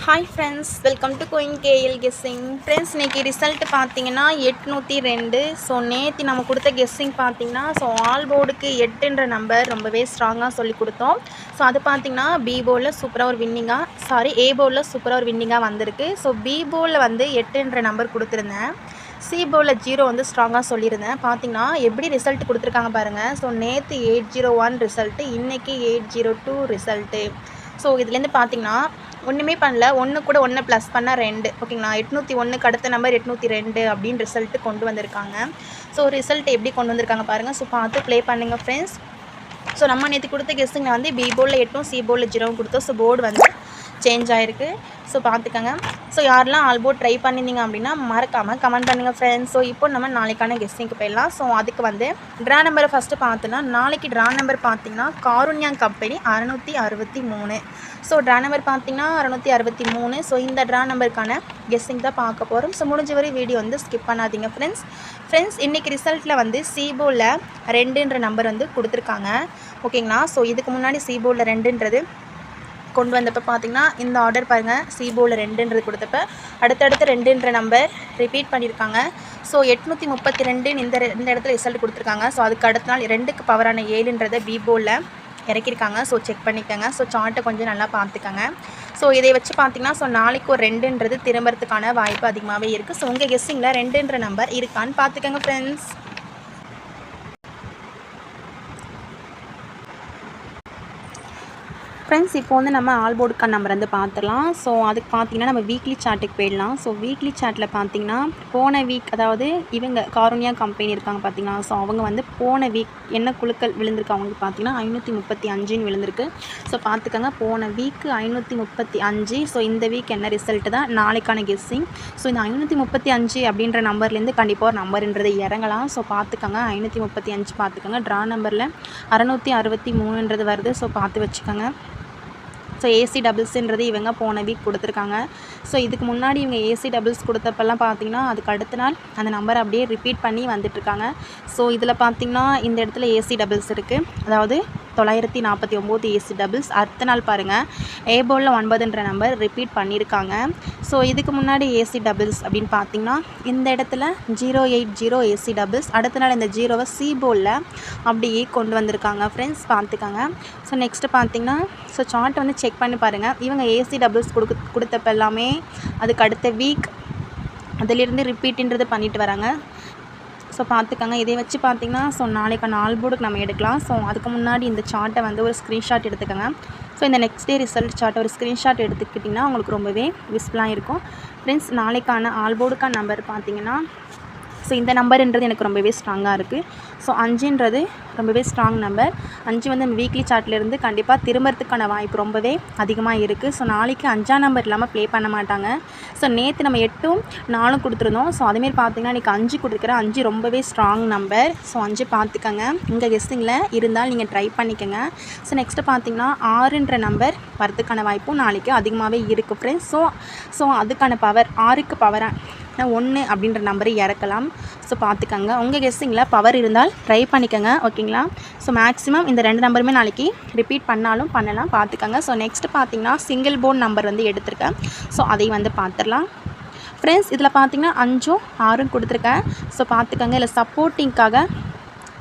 Hi friends, welcome to Coin KL Guessing. Friends, இன்னைக்கு result பார்த்தீங்கன்னா 802. So நேற்று நம்ம கொடுத்த கெஸ்ஸிங் பார்த்தீங்கன்னா ஆல் போர்டுக்கு 8என்ற நம்பர் ரொம்பவே ஸ்ட்ராங்காக சொல்லி கொடுத்தோம். ஸோ அது பார்த்தீங்கன்னா பி போர்டில் சூப்பராக ஒரு வின்னிங்காக ஏ போர்டில் சூப்பராக ஒரு வின்னிங்காக வந்திருக்கு. ஸோ பி போர்டில் வந்து 8என்ற நம்பர் கொடுத்துருந்தேன். சி போர்டில் 0 வந்து ஸ்ட்ராங்காக சொல்லியிருந்தேன். பார்த்தீங்கன்னா எப்படி ரிசல்ட் கொடுத்துருக்காங்க பாருங்கள். ஸோ நேற்று 801 ரிசல்ட்டு, இன்றைக்கி 802 ரிசல்ட்டு. ஸோ இதுலேருந்து பார்த்தீங்கன்னா ஒன்றுமே பண்ணல, ஒன்று கூட 1 ப்ளஸ் பண்ணால் 2, ஓகேங்களா. 801க்கு அடுத்த நம்பர் 802 அப்படின்னு ரிசல்ட்டு கொண்டு வந்திருக்காங்க. ஸோ ரிசல்ட் எப்படி கொண்டு வந்திருக்காங்க பாருங்கள். ஸோ பார்த்து ப்ளே பண்ணுங்கள் ஃப்ரெண்ட்ஸ். ஸோ நம்ம நேற்று கொடுத்த கெஸ்ஸிங்கில் வந்து பி போர்டில் 8ம் சி போர்டில் 0வும் கொடுத்தோம். ஸோ போர்டு வந்து சேஞ்ச் ஆகிருக்கு. ஸோ பார்த்துக்கங்க. ஸோ யாரெல்லாம் ஆல் போர்ட் ட்ரை பண்ணியிருந்தீங்க அப்படின்னா மறக்காமல் கமெண்ட் பண்ணுங்கள் ஃப்ரெண்ட்ஸ். ஸோ இப்போ நம்ம நாளைக்கான கெஸ்ஸிங்க்கு போயிடலாம். ஸோ அதுக்கு வந்து ட்ரா நம்பரை ஃபஸ்ட்டு பார்த்தோன்னா, நாளைக்கு ட்ரா நம்பர் பார்த்தீங்கன்னா Karunya company 663. So draw number பார்த்தீங்கன்னா 663. ஸோ இந்த ட்ரா நம்பருக்கான கெஸ்ஸிங் தான் பார்க்க போகிறோம். ஸோ முடிஞ்ச வரை வீடியோ வந்து ஸ்கிப் பண்ணாதீங்க ஃப்ரெண்ட்ஸ். இன்றைக்கி ரிசல்ட்டில் வந்து சி போர்டில் 2ன்ற நம்பர் வந்து கொடுத்துருக்காங்க, ஓகேங்களா. ஸோ இதுக்கு முன்னாடி சி போர்டில் 2ன்றது கொண்டு வந்தப்போ பார்த்தீங்கன்னா இந்த ஆர்டர் பாருங்கள். சி போர்டில் 2ன்றது கொடுத்தப்ப அடுத்தடுத்து 2ன்ற நம்பர் ரிப்பீட் பண்ணியிருக்காங்க. ஸோ 832 இந்த இடத்துல ரிசல்ட் கொடுத்துருக்காங்க. ஸோ அதுக்கு அடுத்த நாள் 2க்கு பவரான 7ன்றதை பி போர்டில் இறக்கியிருக்காங்க. ஸோ செக் பண்ணிக்கோங்க. ஸோ சார்ட்டை கொஞ்சம் நல்லா பார்த்துக்கோங்க. ஸோ இதை வச்சு பார்த்தீங்கன்னா நாளைக்கு ஒரு 2ன்றது திரும்புறதுக்கான வாய்ப்பு அதிகமாகவே இருக்குது. ஸோ உங்கள் கெஸ்ஸிங்கில் 2ன்ற நம்பர் இருக்கான்னு பார்த்துக்கோங்க ஃப்ரெண்ட்ஸ். ஃப்ரெண்ட்ஸ், இப்போ வந்து நம்ம ஆல் போர்டுக்கான நம்பர் வந்து பார்த்துடலாம். ஸோ அதுக்கு பார்த்தீங்கன்னா நம்ம வீக்லி சார்ட்டுக்கு போயிடலாம். ஸோ வீக்லி சார்ட்டில் பார்த்தீங்கன்னா போன வீக், அதாவது இவங்க காருண்யா கம்பெனி இருக்காங்க பார்த்தீங்கன்னா. ஸோ அவங்க வந்து போன வீக் என்ன குழுக்கள் விழுந்திருக்கு அவங்களுக்கு பார்த்தீங்கன்னா 535 விழுந்திருக்கு. ஸோ பார்த்துக்கோங்க, போன வீக்கு 535. ஸோ இந்த வீக் என்ன ரிசல்ட்டு தான் நாளைக்கான கெஸ்ஸிங். ஸோ இந்த 535 அப்படின்ற நம்பர்லேருந்து கண்டிப்பாக ஒரு நம்பர்ன்றது இறங்கலாம். ஸோ பார்த்துக்கோங்க, 535 பார்த்துக்கோங்க. ட்ரா நம்பரில் 663ன்றது வருது. ஸோ பார்த்து வச்சுக்கோங்க. ஸோ ஏசி டபுள்ஸுன்றது இவங்க போன வீக் கொடுத்துருக்காங்க. ஸோ இதுக்கு முன்னாடி இவங்க ஏசி டபுள்ஸ் கொடுத்தப்பெல்லாம் பார்த்தீங்கன்னா அதுக்கு அடுத்த நாள் அந்த நம்பரை அப்படியே ரிப்பீட் பண்ணி வந்துட்டுருக்காங்க. ஸோ இதில் பார்த்திங்கன்னா இந்த இடத்துல ஏசி டபுள்ஸ் இருக்குது, அதாவது 949 ஏசி டபுள்ஸ். அடுத்த நாள் பாருங்கள், ஏ போர்டில் 9ன்ற நம்பர் ரிப்பீட் பண்ணியிருக்காங்க. ஸோ இதுக்கு முன்னாடி ஏசி டபுள்ஸ் அப்படின்னு பார்த்திங்கன்னா இந்த இடத்துல 080 ஏசி டபுள்ஸ். அடுத்த நாள் இந்த 0வை சி போர்டில் அப்படியே கொண்டு வந்திருக்காங்க ஃப்ரெண்ட்ஸ், பார்த்துக்கோங்க. ஸோ நெக்ஸ்ட்டு பார்த்திங்கன்னா சார்ட்டை வந்து செக் பண்ணி பாருங்கள். இவங்க ஏசி டபுள்ஸ் கொடுத்தப்ப எல்லாமே அதுக்கு அடுத்த வீக் அதிலிருந்து ரிப்பீட்டுன்றது பண்ணிட்டு வராங்க. ஸோ பார்த்துக்கோங்க. இதை வச்சு பார்த்திங்கன்னா நாளைக்கான ஆல் போர்டுக்கு நம்ம எடுக்கலாம். ஸோ அதுக்கு முன்னாடி இந்த சார்ட்டை வந்து ஒரு ஸ்க்ரீன்ஷாட் எடுத்துக்கோங்க. ஸோ இந்த நெக்ஸ்ட் டே ரிசல்ட் சார்ட்டை ஒரு ஸ்க்ரீன்ஷாட் எடுத்துக்கிட்டிங்கன்னா உங்களுக்கு ரொம்பவே யூஸ்ஃபுல்லாக இருக்கும் ஃப்ரெண்ட்ஸ். நாளைக்கான ஆல் போர்டுக்கான நம்பர் பார்த்திங்கன்னா இந்த நம்பர்ன்றது எனக்கு ரொம்பவே ஸ்ட்ராங்காக இருக்குது. ஸோ 5ன்றது ரொம்பவே ஸ்ட்ராங் நம்பர். 5 வந்து நம்ம வீக்லி சார்ட்லேருந்து கண்டிப்பாக திரும்புறதுக்கான வாய்ப்பு ரொம்பவே அதிகமாக இருக்குது. ஸோ நாளைக்கு 5ஆம் நம்பர் இல்லாமல் ப்ளே பண்ண மாட்டாங்க. ஸோ நேற்று நம்ம 8ம் 4ம் கொடுத்துருந்தோம். ஸோ அதேமாரி பார்த்திங்கன்னா இன்றைக்கி 5 கொடுத்துருக்குறேன். 5 ரொம்பவே ஸ்ட்ராங் நம்பர். ஸோ 5 பார்த்துக்கோங்க. உங்கள் கெஸ்ஸிங்கில் இருந்தால் நீங்கள் ட்ரை பண்ணிக்கோங்க. ஸோ நெக்ஸ்ட்டு பார்த்திங்கன்னா 6ன்ற நம்பர் வரதுக்கான வாய்ப்பும் நாளைக்கு அதிகமாகவே இருக்குது ஃப்ரெண்ட்ஸ். ஸோ அதுக்கான பவர் 6க்கு பவராக 1 அப்படின்ற நம்பரை இறக்கலாம். ஸோ பார்த்துக்கோங்க. உங்கள் கெஸ்ஸிங்கில் பவர் இருந்தால் ட்ரை பண்ணிக்கோங்க, ஓகேங்களா. ஸோ மேக்ஸிமம் இந்த 2 நம்பருமே நாளைக்கு ரிப்பீட் பண்ணாலும் பண்ணலாம், பார்த்துக்கோங்க. ஸோ நெக்ஸ்ட்டு பார்த்திங்கன்னா சிங்கிள் போர்ட் நம்பர் வந்து எடுத்திருக்கேன். ஸோ அதை வந்து பார்த்துடலாம் ஃப்ரெண்ட்ஸ். இதில் பார்த்திங்கன்னா 5ம் 6ம் கொடுத்துருக்கேன். ஸோ பார்த்துக்கோங்க. இல்லை சப்போர்ட்டிங்காக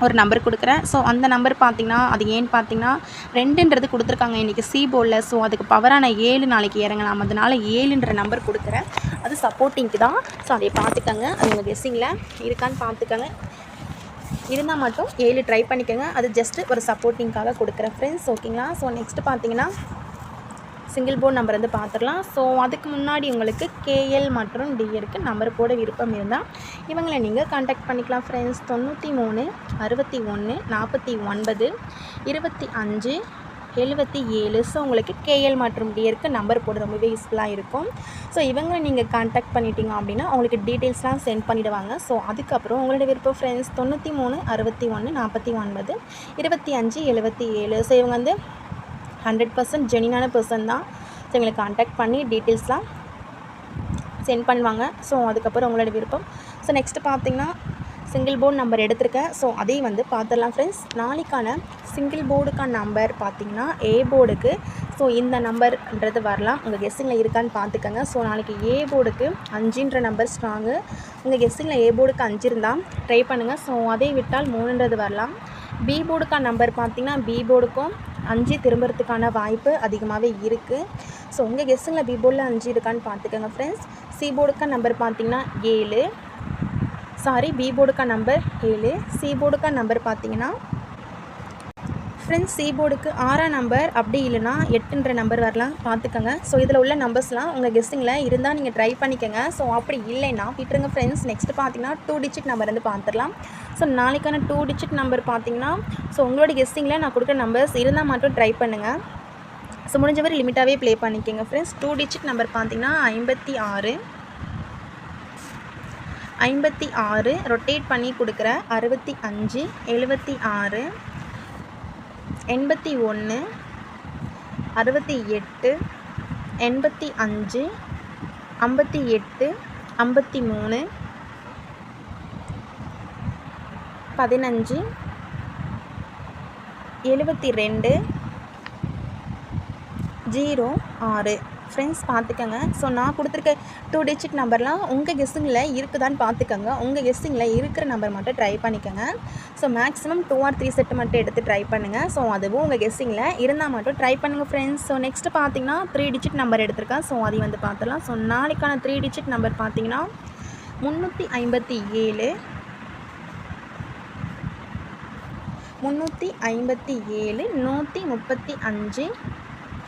ஒரு நம்பர் கொடுக்குறேன். ஸோ அந்த நம்பர் பார்த்திங்கன்னா அது ஏன்னு பார்த்திங்கன்னா 2ன்றது கொடுத்துருக்காங்க இன்றைக்கி சி போர்டில். ஸோ அதுக்கு பவரான 7 நாளைக்கு இறங்கலாம். அதனால் 7ன்ற நம்பர் கொடுக்குறேன். அது சப்போர்ட்டிங்க்கு தான். ஸோ அதை பார்த்துக்கோங்க. அது உங்கள் கெஸ்ஸிங்கில் இருக்கான்னு பார்த்துக்கோங்க. இருந்தால் மட்டும் 7 ட்ரை பண்ணிக்கோங்க. அது ஜஸ்ட்டு ஒரு சப்போர்ட்டிங்காக கொடுக்குறேன் ஃப்ரெண்ட்ஸ், ஓகேங்களா. ஸோ நெக்ஸ்ட்டு பார்த்திங்கன்னா சிங்கிள் போர்ட் நம்பர் வந்து பார்த்துடலாம். ஸோ அதுக்கு முன்னாடி உங்களுக்கு கேஎல் மற்றும் டிஎருக்கு நம்பர் போட விருப்பம் இருந்தால் இவங்களை நீங்கள் கான்டாக்ட் பண்ணிக்கலாம் ஃப்ரெண்ட்ஸ். 93 61 49 25 77. ஸோ உங்களுக்கு கேஎல் மற்றும் டிஎருக்கு நம்பர் போட ரொம்பவே யூஸ்ஃபுல்லாக இருக்கும். ஸோ இவங்களை நீங்கள் கான்டாக்ட் பண்ணிட்டீங்க அப்படின்னா உங்களுக்கு டீட்டெயில்ஸ்லாம் சென்ட் பண்ணிவிடுவாங்க. ஸோ அதுக்கப்புறம் உங்களோட விருப்பம் ஃப்ரெண்ட்ஸ். 93 61 49 25 77. ஸோ இவங்க வந்து 100% ஜெனினான பர்சன் தான். ஸோ எங்களை கான்டாக்ட் பண்ணி டீட்டெயில்ஸ்லாம் சென்ட் பண்ணுவாங்க. ஸோ அதுக்கப்புறம் உங்களோட விருப்பம். ஸோ நெக்ஸ்ட்டு பார்த்திங்கன்னா சிங்கிள் போர்டு நம்பர் எடுத்திருக்கேன். ஸோ அதையும் வந்து பார்த்துடலாம் ஃப்ரெண்ட்ஸ். நாளைக்கான சிங்கிள் போர்டுக்கான நம்பர் பார்த்திங்கன்னா ஏ போர்டுக்கு ஸோ இந்த நம்பர்ன்றது வரலாம். உங்கள் கெஸ்ஸிங்கில் இருக்கான்னு பார்த்துக்கங்க. ஸோ நாளைக்கு ஏ போர்டுக்கு 5ன்ற நம்பர் ஸ்ட்ராங்கு. உங்கள் கெஸ்ஸிங்கில் ஏ போர்டுக்கு 5 இருந்தால் ட்ரை பண்ணுங்கள். ஸோ அதை விட்டால் 3ன்றது வரலாம். பி போர்டுக்கான நம்பர் பார்த்திங்கன்னா பி போர்டுக்கும் 5 திரும்புறதுக்கான வாய்ப்பு அதிகமாகவே இருக்குது. ஸோ உங்கள் கெஸ்ஸிங்கில் பி போர்டில் 5 இருக்கான்னு பார்த்துக்கங்க ஃப்ரெண்ட்ஸ். சி போர்டுக்கான நம்பர் பார்த்திங்கன்னா 7. பி போர்டுக்கான நம்பர் 7. சி போர்டுக்கான நம்பர் பார்த்திங்கன்னா ஃப்ரெண்ட்ஸ் சி போர்டுக்கு 6ஆம் நம்பர், அப்படி இல்லைனா 8ன்ற நம்பர் வரலாம் பார்த்துக்கங்க. ஸோ இதில் உள்ள நம்பர்ஸ்லாம் உங்கள் கெஸ்ஸிங்கில் இருந்தால் நீங்கள் ட்ரை பண்ணிக்கோங்க. ஸோ அப்படி இல்லைன்னா விட்டுருங்க ஃப்ரெண்ட்ஸ். நெக்ஸ்ட் பார்த்திங்கன்னா 2 டிஜிட் நம்பர் வந்து பார்த்துடலாம். ஸோ நாளைக்கான 2 டிஜிட் நம்பர் பார்த்திங்கன்னா ஸோ உங்களோட கெஸ்ஸிங்கில் நான் கொடுக்குற நம்பர்ஸ் இருந்தால் மட்டும் ட்ரை பண்ணுங்கள். ஸோ முடிஞ்சவரை லிமிட்டாகவே ப்ளே பண்ணிக்கோங்க ஃப்ரெண்ட்ஸ். 2 டிஜிட் நம்பர் பார்த்திங்கன்னா 56 ரொட்டேட் பண்ணி கொடுக்குற 65 76 81 68 85 58 53 15 72 06 ஃப்ரெண்ட்ஸ் பார்த்துக்கங்க. ஸோ நான் கொடுத்துருக்க 2 டிஜிட் நம்பர்லாம் உங்கள் கெஸ்ஸிங்கில் இருக்குதான்னு பார்த்துக்கங்க. உங்கள் கெஸ்ஸிங்கில் இருக்கிற நம்பர் மட்டும் ட்ரை பண்ணிக்கோங்க. ஸோ மேக்ஸிமம் 2 or 3 செட்டு மட்டும் எடுத்து ட்ரை பண்ணுங்கள். ஸோ அதுவும் உங்கள் கெஸ்ஸிங்கில் இருந்தால் மட்டும் ட்ரை பண்ணுங்கள் ஃப்ரெண்ட்ஸ். ஸோ நெக்ஸ்ட்டு பார்த்தீங்கன்னா 3 டிஜிட் நம்பர் எடுத்திருக்கேன். ஸோ அதையும் வந்து பார்த்துலாம். ஸோ நாளைக்கான 3 டிஜிட் நம்பர் பார்த்தீங்கன்னா 357 135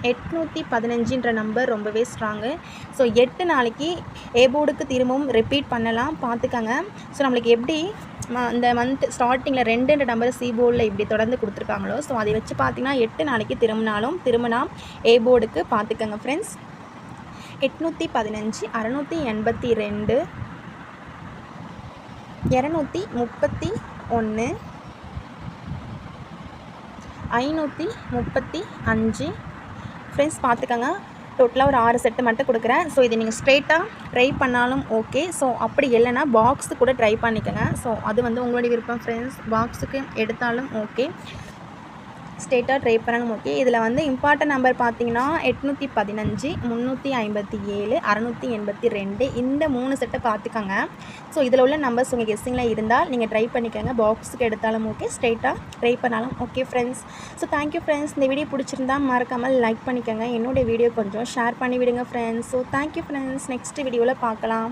815ன்ற நம்பர் ரொம்பவே ஸ்ட்ராங்கு. ஸோ 8 நாளைக்கு ஏ போர்டுக்கு திரும்பவும் ரிப்பீட் பண்ணலாம் பார்த்துக்கங்க. ஸோ நம்மளுக்கு எப்படி இந்த மந்த் ஸ்டார்டிங்கில் 2ன்ற நம்பர் சி போர்டில் இப்படி தொடர்ந்து கொடுத்துருக்காங்களோ, ஸோ அதை வச்சு பார்த்திங்கன்னா 8 நாளைக்கு திரும்பினா ஏ போர்டுக்கு பார்த்துக்கங்க ஃப்ரெண்ட்ஸ். 815 682 231 535 ஃப்ரெண்ட்ஸ் பார்த்துக்கங்க. டோட்டலாக ஒரு 6 செட்டு மட்டும் கொடுக்குறேன். ஸோ இதை நீங்கள் ஸ்ட்ரெயிட்டாக ட்ரை பண்ணாலும் ஓகே. ஸோ அப்படி இல்லைன்னா பாக்ஸு கூட ட்ரை பண்ணிக்கோங்க. ஸோ அது வந்து உங்களுடைய விருப்பம் ஃப்ரெண்ட்ஸ். பாக்ஸுக்கு எடுத்தாலும் ஓகே, ஸ்ட்ரெயிட்டாக ட்ரை பண்ணாலும் ஓகே. இதில் வந்து இம்பார்ட்டன்ட் நம்பர் பார்த்தீங்கன்னா 815 357 682 இந்த 3 செட்டை பார்த்துக்கோங்க. ஸோ இதில் உள்ள நம்பர்ஸ் உங்கள் கெஸ்ஸிங்கில் இருந்தால் நீங்கள் ட்ரை பண்ணிக்கோங்க. பாக்ஸுக்கு எடுத்தாலும் ஓகே, ஸ்ட்ரெயிட்டாக ட்ரை பண்ணாலும் okay friends. So thank you friends. இந்த வீடியோ பிடிச்சிருந்தா மறக்காமல் லைக் பண்ணிக்கோங்க. என்னோடய வீடியோ கொஞ்சம் ஷேர் பண்ணி விடுங்க friends. So thank you friends. Next வீடியோவில் பார்க்கலாம்.